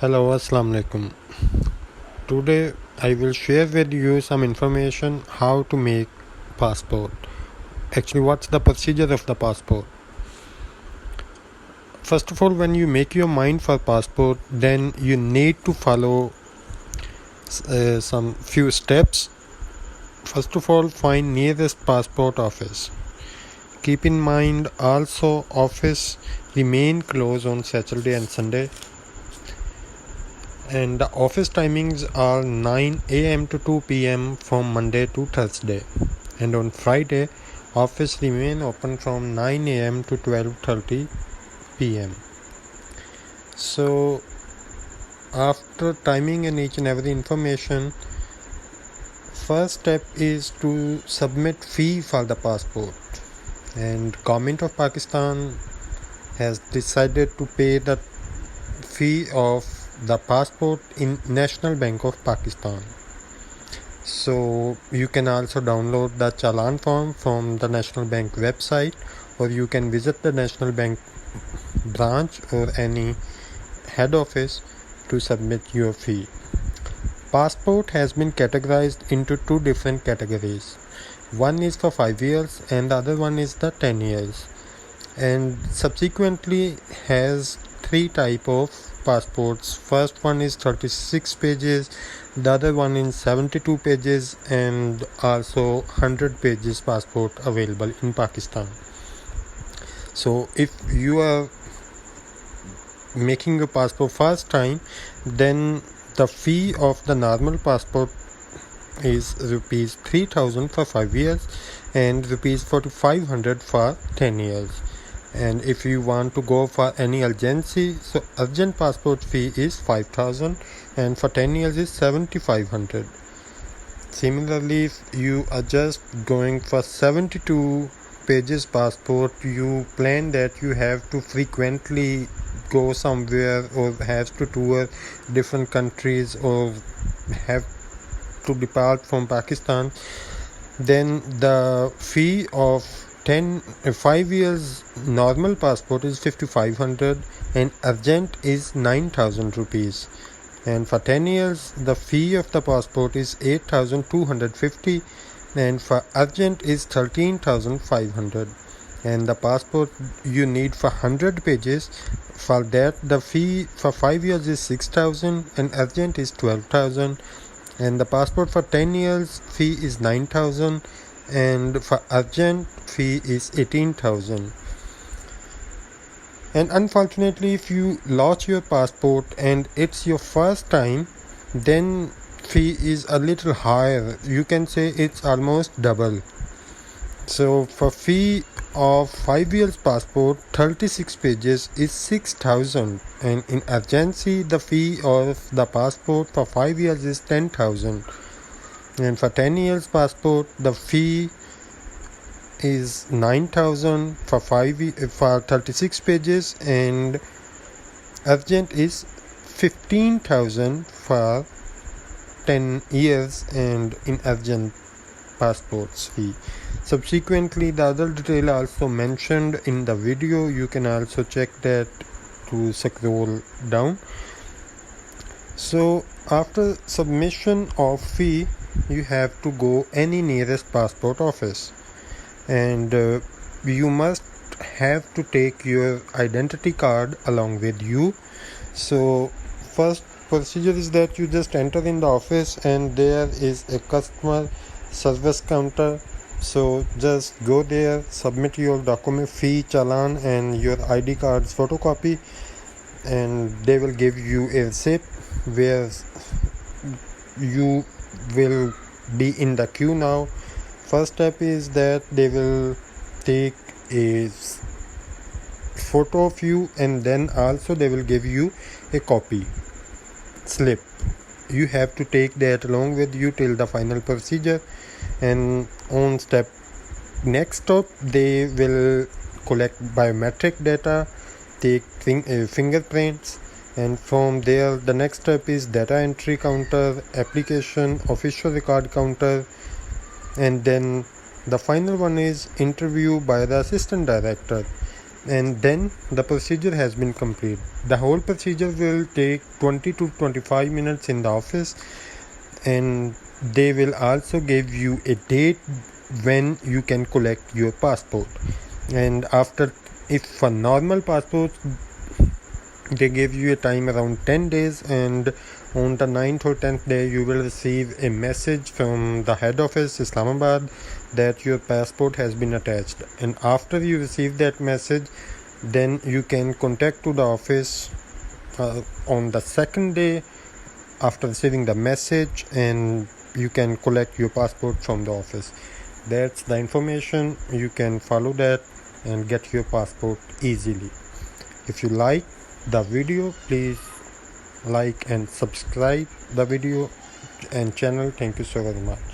Hello, Assalamu alaikum. Today I will share with you some information how to make passport. Actually, what's the procedure of the passport? First of all, when you make your mind for passport, then you need to follow some few steps. First of all, find nearest passport office. Keep in mind also office remain closed on Saturday and Sunday. And the office timings are 9 a.m. to 2 p.m. from Monday to Thursday, and on Friday office remain open from 9 a.m. to 12:30 p.m. So after timing and each and every information, first step is to submit fee for the passport, and Government of Pakistan has decided to pay the fee of the passport in National Bank of Pakistan. So you can also download the challan form from the National Bank website, or you can visit the National Bank branch or any head office to submit your fee. Passport has been categorized into two different categories. One is for 5 years and the other one is the 10 years, and subsequently has three type of passports. First one is 36 pages, the other one is 72 pages, and also 100 pages passport available in Pakistan. So if you are making a passport first time, then the fee of the normal passport is rupees 3000 for 5 years and rupees 4500 for 10 years. And if you want to go for any urgency, so urgent passport fee is 5000 and for 10 years is 7500. Similarly, if you are just going for 72 pages passport, you plan that you have to frequently go somewhere or have to tour different countries or have to depart from Pakistan, then the fee of 5 years normal passport is 5500 and urgent is 9000 rupees, and for 10 years the fee of the passport is 8250 and for urgent is 13500. And the passport you need for 100 pages, for that the fee for 5 years is 6000 and urgent is 12000, and the passport for 10 years fee is 9000 and for urgent fee is 18,000. And unfortunately, if you lost your passport and it's your first time, then fee is a little higher. You can say it's almost double. So for fee of 5 years passport 36 pages is 6000, and in urgency the fee of the passport for 5 years is 10,000, and for 10 years passport the fee is 9000 for 36 pages and urgent is 15,000 for 10 years and in urgent passports fee. Subsequently, the other detail also mentioned in the video, you can also check that to scroll down. So after submission of fee, you have to go any nearest passport office, and you must have to take your identity card along with you. So first procedure is that you just enter in the office and there is a customer service counter. So just go there, submit your document, fee, challan and your ID cards photocopy, and they will give you a receipt where you will be in the queue. Now first step is that they will take a photo of you, and then also they will give you a copy slip. You have to take that along with you till the final procedure, and on next step they will collect biometric data, take fingerprints, and from there the next step is data entry counter, application, official record counter, and then the final one is interview by the assistant director. and then the procedure has been complete. The whole procedure will take 20 to 25 minutes in the office, and they will also give you a date when you can collect your passport. And after, if for normal passport, they give you a time around 10 days, and on the 9th or 10th day you will receive a message from the head office Islamabad that your passport has been attached. And after you receive that message, then you can contact to the office on the second day after receiving the message, and you can collect your passport from the office. That's the information. You can follow that and get your passport easily. If you like the video, please like and subscribe the video and channel. Thank you so very much.